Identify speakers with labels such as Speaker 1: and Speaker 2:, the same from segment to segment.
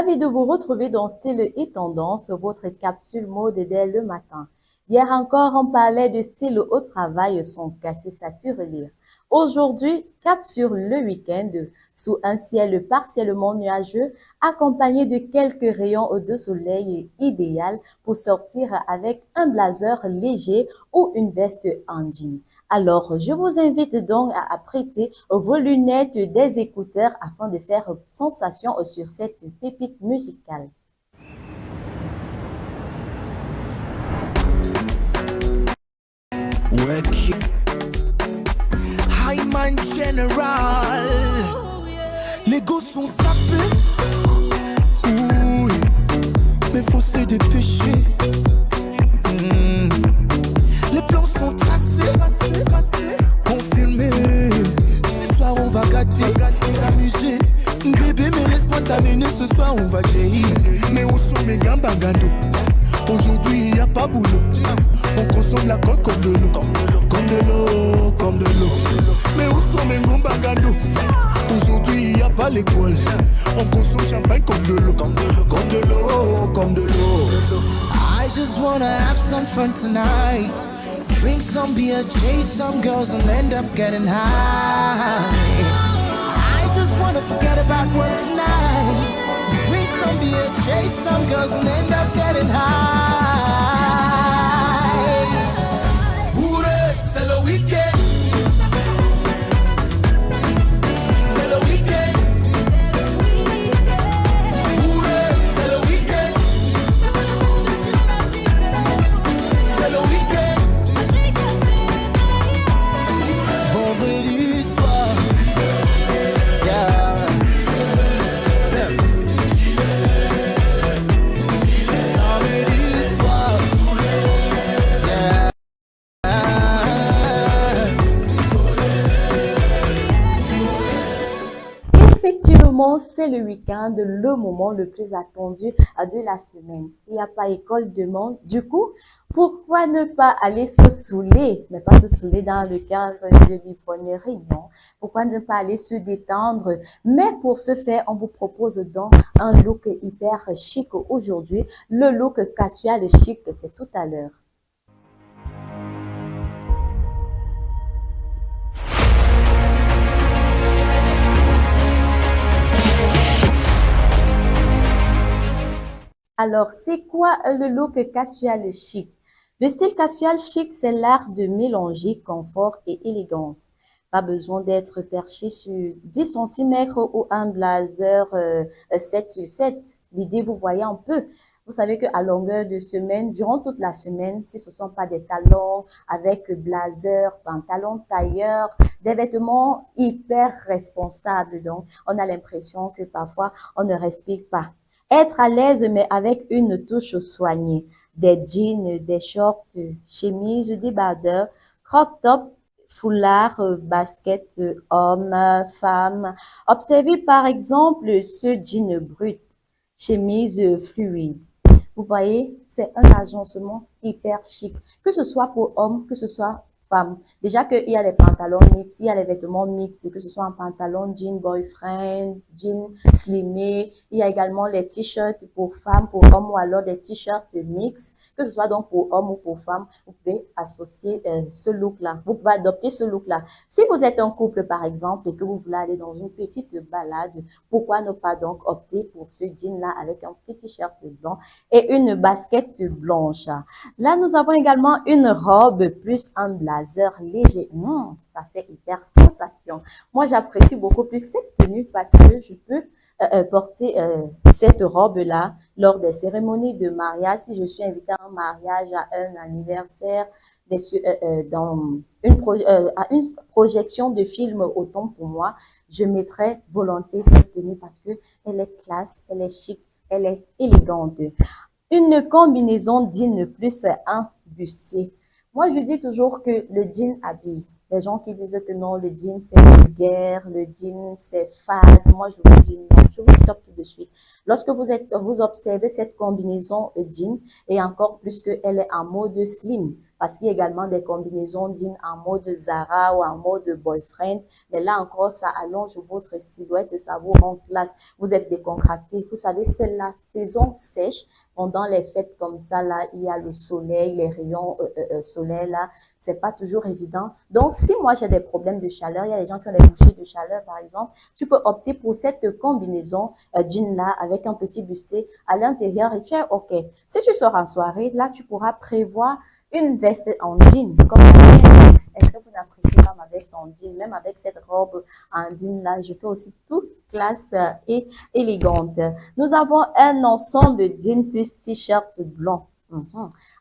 Speaker 1: Ravi de vous retrouver dans Style et Tendance, votre capsule mode dès le matin. Hier encore, on parlait de style au travail sans casser sa tirelire. Aujourd'hui, cap sur le week-end, sous un ciel partiellement nuageux, accompagné de quelques rayons de soleil idéal pour sortir avec un blazer léger ou une veste en jean. Alors, je vous invite donc à prêter vos lunettes des écouteurs afin de faire sensation sur cette pépite musicale.
Speaker 2: Hyman General, les gosses sont sapés. Oui, mais faut se dépêcher. Les plans sont tracés, confirmés. Ce soir on va gâter, s'amuser. Bébé, mais laisse-moi t'amener. Ce soir on va jaillir. Mais où sont mes gambagando? Aujourd'hui il n'y a pas boulot. On consomme la colle comme de l'eau. Comme de l'eau, comme de l'eau. Mais où sont mes gambagando? Aujourd'hui il n'y a pas l'école. On consomme champagne comme de l'eau. Comme de l'eau, comme de l'eau. I just wanna have some fun tonight. Drink some beer, chase some girls and end up getting high. I just wanna forget about work tonight. Drink some beer, chase some girls and end up getting high. Hooray, c'est le week-end. C'est le week-end. Hooray, c'est le week-end. C'est le week-end. Vendredi soir, yeah. Samedi soir, yeah.
Speaker 1: Effectivement, c'est le week-end, le moment le plus attendu de la semaine. Il n'y a pas école demain. Du coup, pourquoi ne pas aller se saouler, mais pas se saouler dans le cadre de l'ivrognerie, non. Pourquoi ne pas aller se détendre? Mais pour ce faire, on vous propose donc un look hyper chic aujourd'hui. Le look casual chic, c'est tout à l'heure. Alors, c'est quoi le look casual chic? Le style casual chic, c'est l'art de mélanger confort et élégance. Pas besoin d'être perché sur 10 cm ou un blazer 7 sur 7. L'idée, vous voyez un peu. Vous savez qu'à longueur de semaine, durant toute la semaine, si ce ne sont pas des talons avec blazer, pantalon tailleur, des vêtements hyper responsables. Donc, on a l'impression que parfois, on ne respire pas. Être à l'aise, mais avec une touche soignée. Des jeans, des shorts, chemises, débardeurs, crop top, foulard, basket, hommes, femmes. Observez par exemple ce jean brut, chemise fluide. Vous voyez, c'est un agencement hyper chic. Que ce soit pour hommes, que ce soit femmes. Déjà qu'il y a les pantalons mix, il y a les vêtements mix, que ce soit un pantalon jean boyfriend, jean slimé. Il y a également les t-shirts pour femmes, pour hommes ou alors des t-shirts mix. Que ce soit donc pour hommes ou pour femmes, vous pouvez associer ce look-là. Vous pouvez adopter ce look-là. Si vous êtes en couple, par exemple, et que vous voulez aller dans une petite balade, pourquoi ne pas donc opter pour ce jean-là avec un petit t-shirt blanc et une basket blanche. Là, nous avons également une robe plus un blazer léger. Ça fait hyper sensation. Moi, j'apprécie beaucoup plus cette tenue parce que je peux porter cette robe-là lors des cérémonies de mariage. Si je suis invitée à un mariage, à un anniversaire, dans à une projection de film, autant pour moi, je mettrai volontiers cette tenue parce que elle est classe, elle est chic, elle est élégante. Une combinaison jean plus un bustier. Moi, je dis toujours que le jean habille. Les gens qui disent que non, le jean c'est vulgaire, le jean c'est fade. Moi, je vous dis non, je vous stoppe tout de suite. Lorsque vous observez cette combinaison jean et encore plus qu'elle est en mode slim, parce qu'il y a également des combinaisons jeans en mode Zara ou en mode boyfriend. Mais là encore, ça allonge votre silhouette, ça vous rend classe. Vous êtes décontracté. Vous savez, c'est la saison sèche. Pendant les fêtes comme ça, là, il y a le soleil, les rayons soleil, là, c'est pas toujours évident. Donc, si moi j'ai des problèmes de chaleur, il y a des gens qui ont des bouchées de chaleur, par exemple, tu peux opter pour cette combinaison jean-là avec un petit bustier à l'intérieur et tu es OK. Si tu sors en soirée, là, tu pourras prévoir une veste en jean, comme est-ce que vous n'appréciez pas ma veste en jean? Même avec cette robe en jean là, je fais aussi toute classe et élégante. Nous avons un ensemble de jeans plus t-shirt blanc.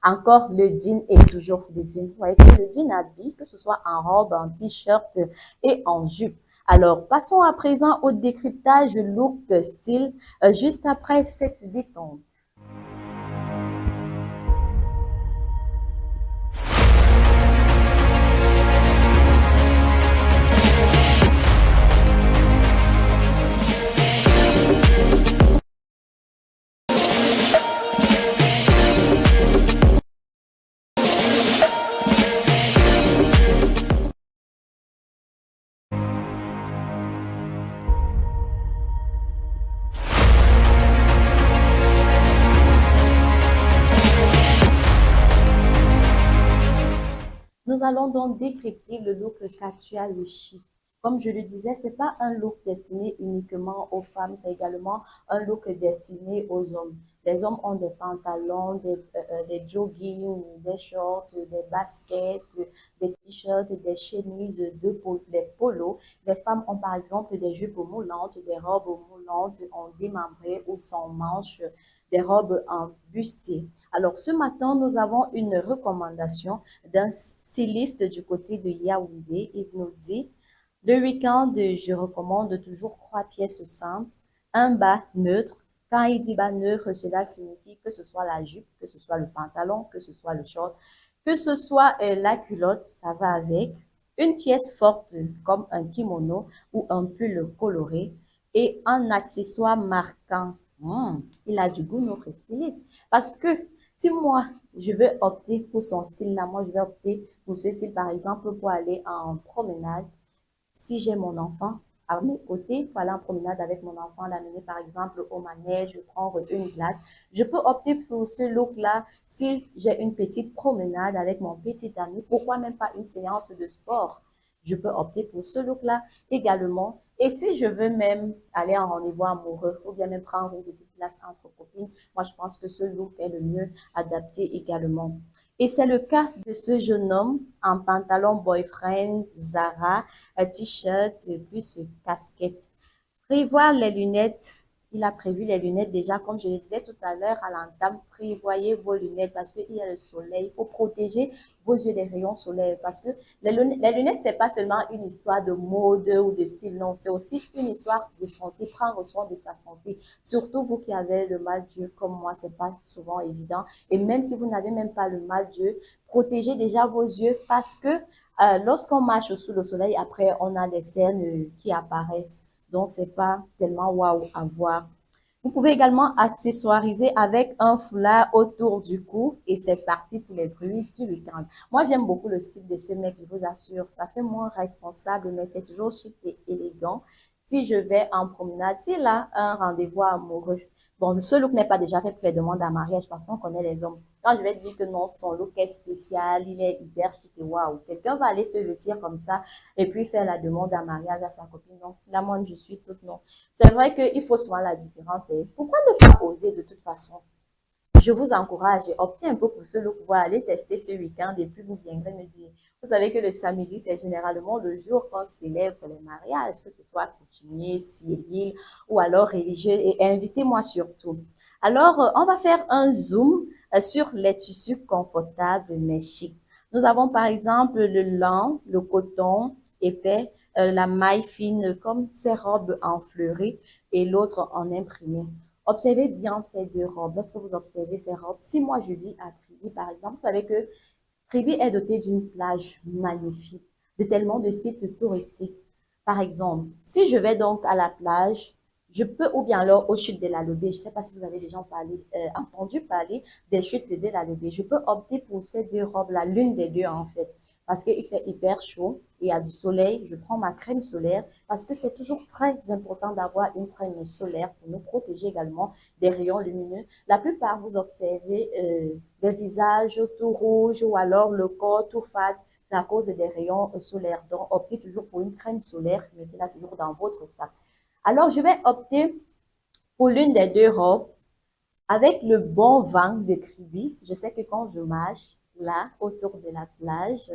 Speaker 1: Encore le jean est toujours le jean. Vous voyez que le jean habille, que ce soit en robe, en t-shirt et en jupe. Alors, passons à présent au décryptage look style juste après cette détente. Nous allons donc décrypter le look casual et chic. Comme je le disais, c'est pas un look destiné uniquement aux femmes, c'est également un look destiné aux hommes. Les hommes ont des pantalons, des joggings, des shorts, des baskets, des t-shirts, des chemises, des polos. Les femmes ont par exemple des jupes moulantes, des robes moulantes en démembré ou sans manches, des robes en bustier. Alors ce matin, nous avons une recommandation d'un styliste du côté de Yaoundé. Il nous dit, le week-end, je recommande toujours 3 pièces simples, un bas neutre. Quand il dit bas neutre, cela signifie que ce soit la jupe, que ce soit le pantalon, que ce soit le short, que ce soit la culotte, ça va avec. Une pièce forte comme un kimono ou un pull coloré et un accessoire marquant. Il a du goût, notre styliste. Parce que si moi, je veux opter pour son style-là, moi, je vais opter pour ce style, par exemple, pour aller en promenade. Si j'ai mon enfant à mes côtés, pour aller en promenade avec mon enfant, l'amener, par exemple, au manège, prendre une glace, je peux opter pour ce look-là si j'ai une petite promenade avec mon petit ami. Pourquoi même pas une séance de sport? Je peux opter pour ce look-là également. Et si je veux même aller en rendez-vous amoureux ou bien même prendre une petite place entre copines, moi, je pense que ce look est le mieux adapté également. Et c'est le cas de ce jeune homme en pantalon boyfriend, Zara, un t-shirt plus casquette. Prévoir les lunettes. Il a prévu les lunettes déjà, comme je le disais tout à l'heure à l'entame, prévoyez vos lunettes parce qu'il y a le soleil. Il faut protéger vos yeux des rayons solaires parce que les lunettes, c'est pas seulement une histoire de mode ou de style, non, c'est aussi une histoire de santé, prendre soin de sa santé. Surtout vous qui avez le mal d'yeux comme moi, c'est pas souvent évident. Et même si vous n'avez même pas le mal d'yeux, protégez déjà vos yeux parce que lorsqu'on marche sous le soleil, après, on a des cernes qui apparaissent. Donc, c'est pas tellement waouh à voir. Vous pouvez également accessoiriser avec un foulard autour du cou et c'est parti pour les bruits du week-end. Moi, j'aime beaucoup le style de ce mec, je vous assure. Ça fait moins responsable, mais c'est toujours chic et élégant. Si je vais en promenade, s'il a un rendez-vous amoureux, bon, ce look n'est pas déjà fait pour les demandes en mariage parce qu'on connaît les hommes. Quand je vais dire que non, son look est spécial, il est hyper chic et waouh, quelqu'un va aller se vêtir comme ça et puis faire la demande en mariage à sa copine. Donc, là, moi, je suis toute non. C'est vrai qu'il faut souvent la différence. Et pourquoi ne pas oser de toute façon? Je vous encourage et optez un peu pour ce look. Vous allez tester ce week-end et puis vous viendrez me dire. Vous savez que le samedi, c'est généralement le jour qu'on célèbre les mariages, que ce soit coutumier, civil ou alors religieux. Et invitez-moi surtout. Alors, on va faire un zoom sur les tissus confortables mais chics. Nous avons par exemple le lin, le coton épais, la maille fine comme ces robes en fleurie et l'autre en imprimé. Observez bien ces deux robes. Lorsque vous observez ces robes, si moi je vis à Kribi, par exemple, vous savez que Kribi est doté d'une plage magnifique, de tellement de sites touristiques. Par exemple, si je vais donc à la plage, Je peux, ou bien alors aux chutes de la lobée. Je ne sais pas si vous avez déjà entendu parler des chutes de la lobée. Je peux opter pour ces deux robes-là, l'une des deux en fait. Parce qu'il fait hyper chaud et il y a du soleil. Je prends ma crème solaire parce que c'est toujours très important d'avoir une crème solaire pour nous protéger également des rayons lumineux. La plupart, vous observez des visages tout rouges ou alors le corps tout fade. C'est à cause des rayons solaires. Donc, optez toujours pour une crème solaire. Mettez-la toujours dans votre sac. Alors, je vais opter pour l'une des deux robes avec le bon vent de Kribi. Je sais que quand je marche là, autour de la plage,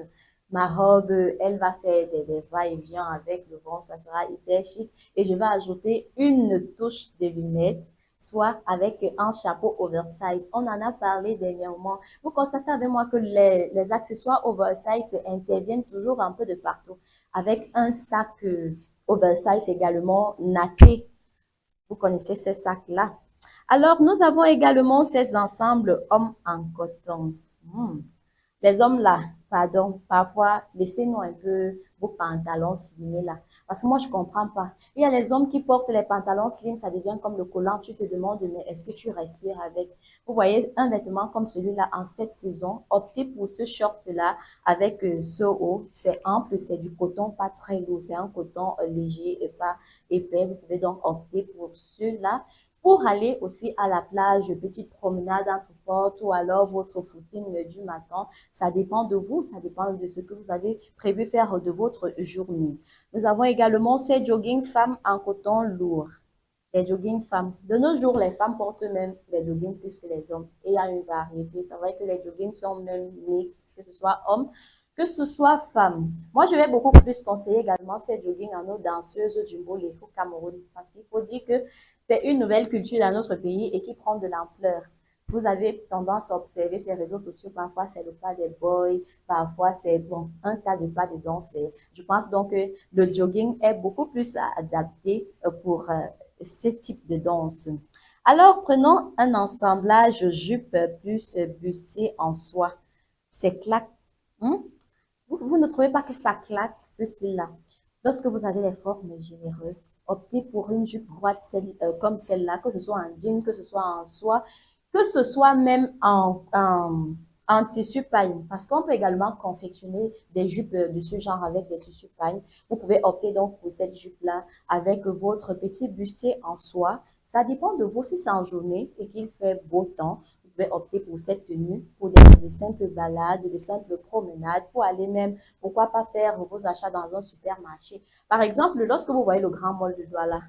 Speaker 1: ma robe, elle va faire des va-et-vient avec le vent. Ça sera hyper chic. Et je vais ajouter une touche de lunettes, soit avec un chapeau oversize. On en a parlé dernièrement. Vous constatez avec moi que les accessoires oversize interviennent toujours un peu de partout. Avec un sac oversize également natté. Vous connaissez ces sacs-là. Alors, nous avons également ces ensembles hommes en coton. Hmm. Les hommes là, pardon, parfois, laissez-nous un peu vos pantalons slimés là. Parce que moi, je comprends pas. Il y a les hommes qui portent les pantalons slim, ça devient comme le collant. Tu te demandes, mais est-ce que tu respires avec? Vous voyez, un vêtement comme celui-là en cette saison, optez pour ce short-là avec ce haut. C'est ample, c'est du coton pas très lourd. C'est un coton léger et pas épais. Vous pouvez donc opter pour ceux-là pour aller aussi à la plage, petite promenade entre potes ou alors votre footing du matin. Ça dépend de vous, ça dépend de ce que vous avez prévu faire de votre journée. Nous avons également ces jogging femmes en coton lourd. Les jogging femmes. De nos jours, les femmes portent même les jogging plus que les hommes. Et il y a une variété. C'est vrai que les jogging sont même mix, que ce soit hommes, que ce soit femmes. Moi, je vais beaucoup plus conseiller également ces jogging à nos danseuses du Mbolé au Cameroun. Parce qu'il faut dire que c'est une nouvelle culture dans notre pays et qui prend de l'ampleur. Vous avez tendance à observer sur les réseaux sociaux, parfois c'est le pas des boys, parfois c'est bon, un tas de pas de danseurs. Je pense donc que le jogging est beaucoup plus adapté pour ce type de danse. Alors, prenons un assemblage jupe plus bustier en soie. C'est claque. Hein? Vous ne trouvez pas que ça claque, ce style-là? Lorsque vous avez les formes généreuses, optez pour une jupe droite comme celle-là, que ce soit en jean, que ce soit en soie, que ce soit même en tissu pagne, parce qu'on peut également confectionner des jupes de ce genre avec des tissus pagne. Vous pouvez opter donc pour cette jupe-là avec votre petit bustier en soie. Ça dépend de vous si c'est en journée et qu'il fait beau temps. Vous pouvez opter pour cette tenue, pour de simples balades, de simples promenades, pour aller même, pourquoi pas faire vos achats dans un supermarché. Par exemple, lorsque vous voyez le grand mall de Douala,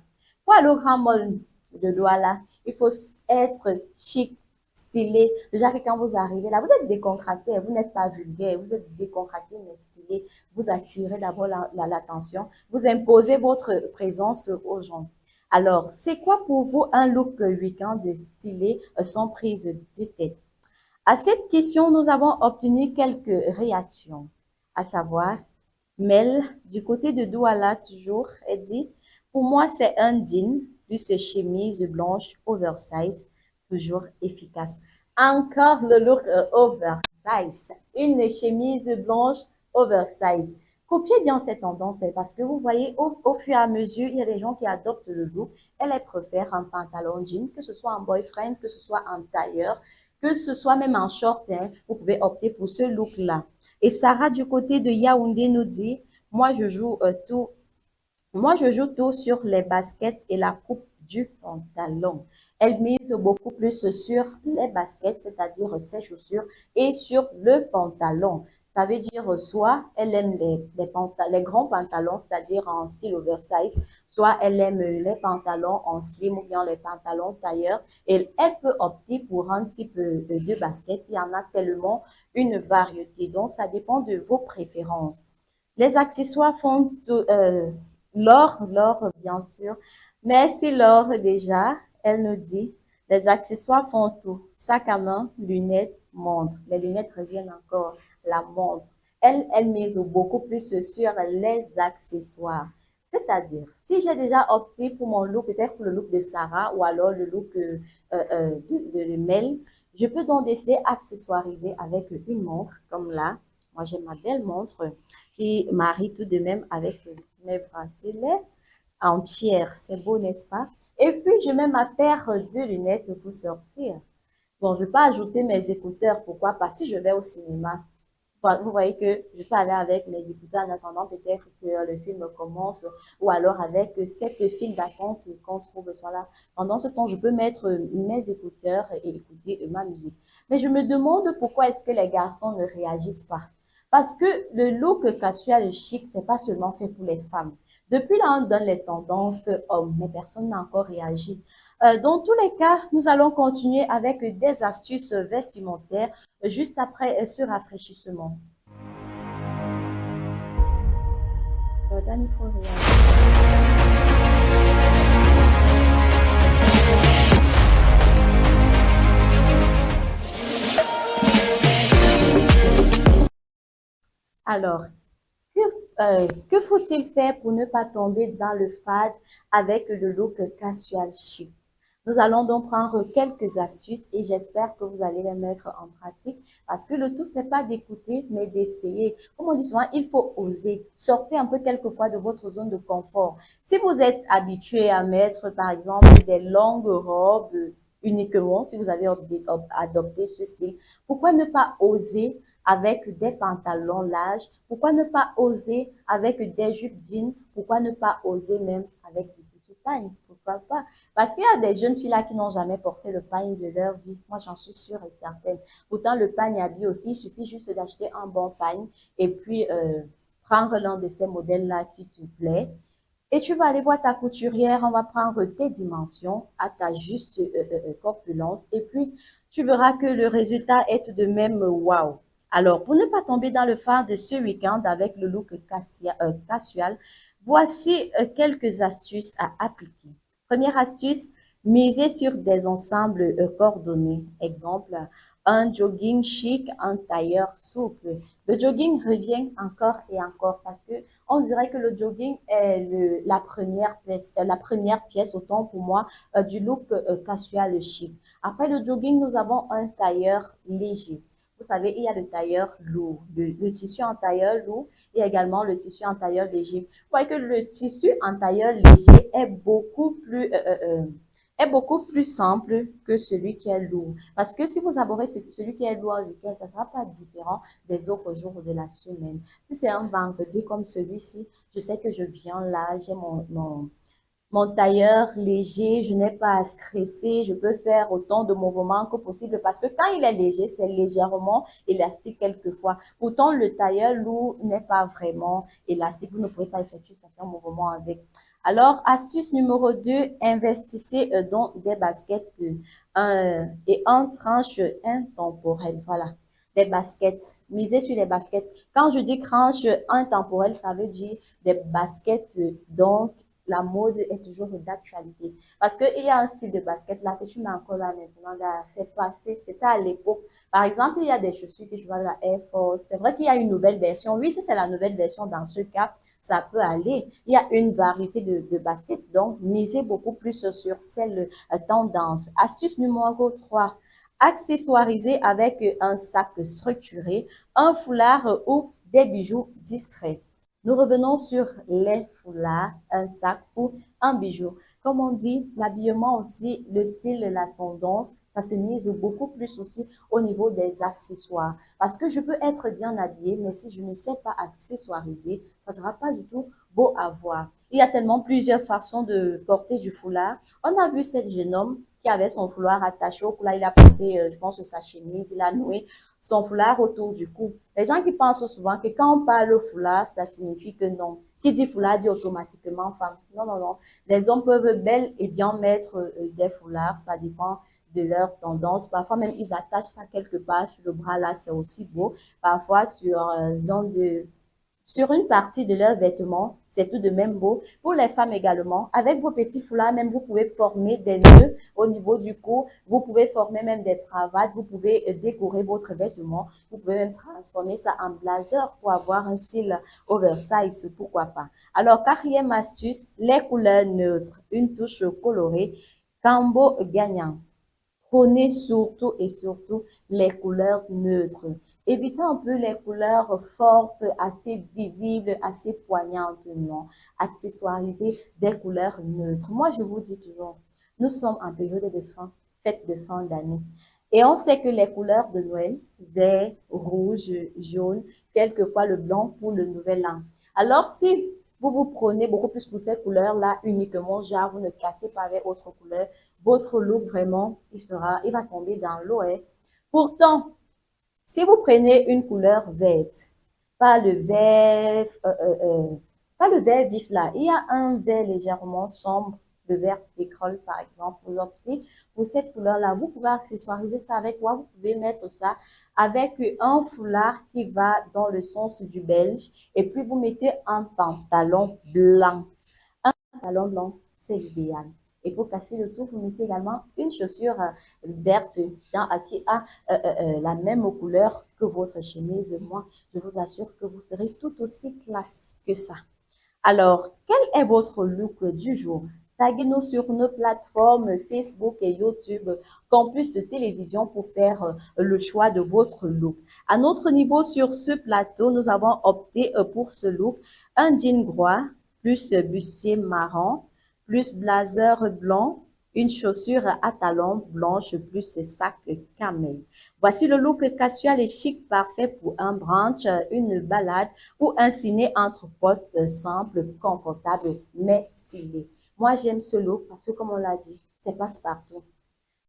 Speaker 1: pour aller au grand mall de Douala, il faut être chic, stylé. Déjà que quand vous arrivez là, vous êtes décontracté, vous n'êtes pas vulgaire, vous êtes décontracté mais stylé. Vous attirez d'abord l'attention, vous imposez votre présence aux gens. Alors, c'est quoi pour vous un look week-end stylé sans prise de tête? À cette question, nous avons obtenu quelques réactions, à savoir, Mel, du côté de Douala toujours, elle dit, pour moi, c'est un jean plus chemise blanche oversize, toujours efficace. Encore le look oversize, une chemise blanche oversize. Copiez bien cette tendance parce que vous voyez, au fur et à mesure, il y a des gens qui adoptent le look. Elle préfère un pantalon jean, que ce soit un boyfriend, que ce soit un tailleur, que ce soit même en short, hein, vous pouvez opter pour ce look-là. Et Sarah, du côté de Yaoundé, nous dit, moi, je joue tout sur les baskets et la coupe du pantalon. Elle mise beaucoup plus sur les baskets, c'est-à-dire ses chaussures, et sur le pantalon. Ça veut dire soit elle aime les grands pantalons, c'est-à-dire en style oversize, soit elle aime les pantalons en slim ou bien les pantalons tailleurs. Et elle peut opter pour un type de basket. Il y en a tellement une variété. Donc, ça dépend de vos préférences. Les accessoires font l'or, bien sûr. Merci Laure déjà. Elle nous dit, les accessoires font tout. Sac à main, lunettes, montre. Les lunettes reviennent encore. La montre. Elle mise beaucoup plus sur les accessoires. C'est-à-dire, si j'ai déjà opté pour mon look, peut-être pour le look de Sarah ou alors le look de Mel, je peux donc décider accessoiriser avec une montre, comme là. Moi, j'ai ma belle montre qui marie tout de même avec mes bracelets en pierre. C'est beau, n'est-ce pas? Et puis, je mets ma paire de lunettes pour sortir. Bon, je vais pas ajouter mes écouteurs. Pourquoi? Parce que si je vais au cinéma, vous voyez que je peux aller avec mes écouteurs en attendant peut-être que le film commence ou alors avec cette file d'attente qu'on trouve soit là. Pendant ce temps, je peux mettre mes écouteurs et écouter ma musique. Mais je me demande pourquoi est-ce que les garçons ne réagissent pas. Parce que le look casual chic, c'est pas seulement fait pour les femmes. Depuis là, on donne les tendances hommes, mais personne n'a encore réagi. Dans tous les cas, nous allons continuer avec des astuces vestimentaires juste après ce rafraîchissement. Jordan, il faut réagir. Alors, que faut-il faire pour ne pas tomber dans le fade avec le look casual chic? Nous allons donc prendre quelques astuces et j'espère que vous allez les mettre en pratique parce que le tout, c'est pas d'écouter, mais d'essayer. Comme on dit souvent, il faut oser. Sortez un peu quelquefois de votre zone de confort. Si vous êtes habitué à mettre, par exemple, des longues robes uniquement, si vous avez adopté ce style, pourquoi ne pas oser avec des pantalons larges? Pourquoi ne pas oser avec des jupes jeans? Pourquoi ne pas oser même avec du tissu pagne? Pourquoi pas? Parce qu'il y a des jeunes filles là qui n'ont jamais porté le pagne de leur vie. Moi, j'en suis sûre et certaine. Pourtant, le pagne habille aussi. Il suffit juste d'acheter un bon pagne et puis prendre l'un de ces modèles-là qui te plaît. Et tu vas aller voir ta couturière, on va prendre tes dimensions à ta juste corpulence et puis tu verras que le résultat est tout de même waouh. Alors, pour ne pas tomber dans le phare de ce week-end avec le look casual, voici quelques astuces à appliquer. Première astuce, miser sur des ensembles coordonnés. Exemple, un jogging chic, un tailleur souple. Le jogging revient encore et encore parce que on dirait que le jogging est la première pièce, autant pour moi, du look casual chic. Après le jogging, nous avons un tailleur léger. Vous savez, il y a le tailleur lourd, le tissu en tailleur lourd et également le tissu en tailleur léger. Vous voyez que le tissu en tailleur léger est beaucoup plus simple que celui qui est lourd. Parce que si vous abordez celui qui est lourd en week-end, ça ne sera pas différent des autres jours de la semaine. Si c'est un vendredi comme celui-ci, je sais que je viens là, j'ai mon tailleur léger, je n'ai pas à stresser, je peux faire autant de mouvements que possible parce que quand il est léger, c'est légèrement élastique quelquefois. Pourtant, le tailleur lourd n'est pas vraiment élastique, vous ne pouvez pas effectuer certains mouvements avec. Alors, astuce numéro 2, investissez dans des baskets et en tranche intemporelle. Voilà, des baskets. Misez sur les baskets. Quand je dis tranche intemporelle, ça veut dire des baskets donc la mode est toujours d'actualité. Parce qu'il y a un style de basket là que tu mets encore là maintenant, c'est passé, c'était à l'époque. Par exemple, il y a des chaussures que je vois de la Air Force. C'est vrai qu'il y a une nouvelle version. Oui, si c'est la nouvelle version, dans ce cas, ça peut aller. Il y a une variété de baskets, donc misez beaucoup plus sur celle tendance. Astuce numéro 3. Accessoiriser avec un sac structuré, un foulard ou des bijoux discrets. Nous revenons sur les foulards, un sac ou un bijou. Comme on dit, l'habillement aussi, le style, la tendance, ça se mise beaucoup plus aussi au niveau des accessoires. Parce que je peux être bien habillée, mais si je ne sais pas accessoiriser, ça ne sera pas du tout beau à voir. Il y a tellement plusieurs façons de porter du foulard. On a vu cet jeune homme qui avait son foulard attaché au cou. Là, il a porté, je pense, sa chemise, il a noué son foulard autour du cou. Les gens qui pensent souvent que quand on parle foulard, ça signifie que non. Qui dit foulard dit automatiquement femme. Non, non, non. Les hommes peuvent bel et bien mettre des foulards, ça dépend de leur tendance. Parfois même, ils attachent ça quelque part sur le bras, là, c'est aussi beau. Parfois, sur une partie de leurs vêtements, c'est tout de même beau. Pour les femmes également, avec vos petits foulards, même vous pouvez former des nœuds au niveau du cou, vous pouvez former même des cravates, vous pouvez décorer votre vêtement, vous pouvez même transformer ça en blazer pour avoir un style oversize, pourquoi pas. Alors, quatrième astuce, les couleurs neutres, une touche colorée, combo gagnant. Prenez surtout et surtout les couleurs neutres. Évitez un peu les couleurs fortes, assez visibles, assez poignantes, non. Accessoirisez des couleurs neutres. Moi, je vous dis toujours, Nous sommes en période de fin, fête de fin d'année. Et on sait que les couleurs de Noël, vert, rouge, jaune, quelquefois le blanc pour le nouvel an. Alors, si vous vous prenez beaucoup plus pour ces couleurs-là uniquement, genre vous ne cassez pas avec autre couleur, votre look vraiment, il va tomber dans l'eau. Hein. Pourtant, si vous prenez une couleur verte, pas le vert, pas le vert vif là, il y a un vert légèrement sombre, le vert pétrole par exemple, vous optez pour cette couleur-là. Vous pouvez accessoiriser ça avec quoi? Vous pouvez mettre ça avec un foulard qui va dans le sens du belge et puis vous mettez un pantalon blanc. Un pantalon blanc, c'est l'idéal. Et pour casser le tout, vous mettez également une chaussure verte qui a la même couleur que votre chemise. Moi, je vous assure que vous serez tout aussi classe que ça. Alors, quel est votre look du jour? Taguez-nous sur nos plateformes Facebook et YouTube, Campus Télévision pour faire le choix de votre look. À notre niveau sur ce plateau, nous avons opté pour ce look, un jean gras, plus bustier marron, plus blazer blanc, une chaussure à talons blanche, plus sac camel. Voici le look casual et chic parfait pour un brunch, une balade ou un ciné entre potes simple, confortable, mais stylé. Moi, j'aime ce look parce que, comme on l'a dit, c'est passe-partout.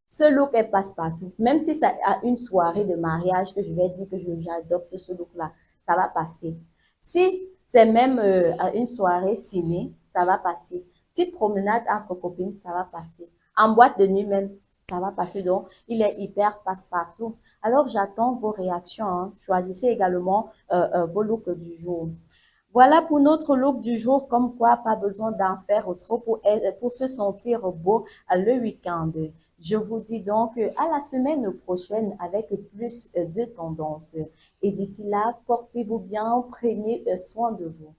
Speaker 1: Ce look est passe-partout. Même si c'est à une soirée de mariage que je vais dire que j'adopte ce look-là, ça va passer. Si c'est même à une soirée ciné, ça va passer. Petite promenade entre copines, ça va passer. En boîte de nuit même, ça va passer. Donc, il est hyper passe-partout. Alors, j'attends vos réactions. Hein. Choisissez également vos looks du jour. Voilà pour notre look du jour, comme quoi pas besoin d'en faire trop pour se sentir beau le week-end. Je vous dis donc à la semaine prochaine avec plus de tendances. Et d'ici là, portez-vous bien, prenez soin de vous.